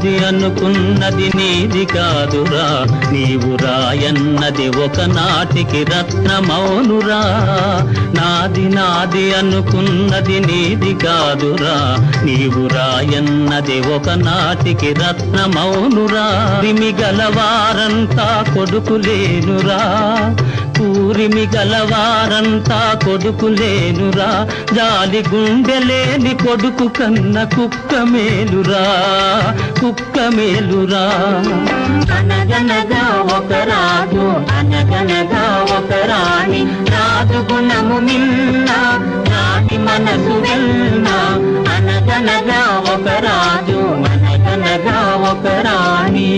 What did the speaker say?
నాది అనుకున్నది నీది కాదురా, నీవు రాయన్నది ఒకనాటికి రత్నమౌనురా. నాది అనుకున్నది నీది కాదురా, నీవు రాయన్నది ఒకనాటికి రత్నమౌనురా. రిమి గలవారంతా కొడుకులేనురా, కూరిమి గలవారంతా కొడుకులేనురా. జాలి గుండెలేని కొడుకు కన్న కుక్క మేలురా, కుక్క మేలురా. అనగనగా ఒక రాజు, అనగనగా ఒక రాణి, రాజు గుణము మిన్న, రాణి మనసు వెన్న. అనగనగా ఒక రాజు, అనగనగా ఒక రాణి.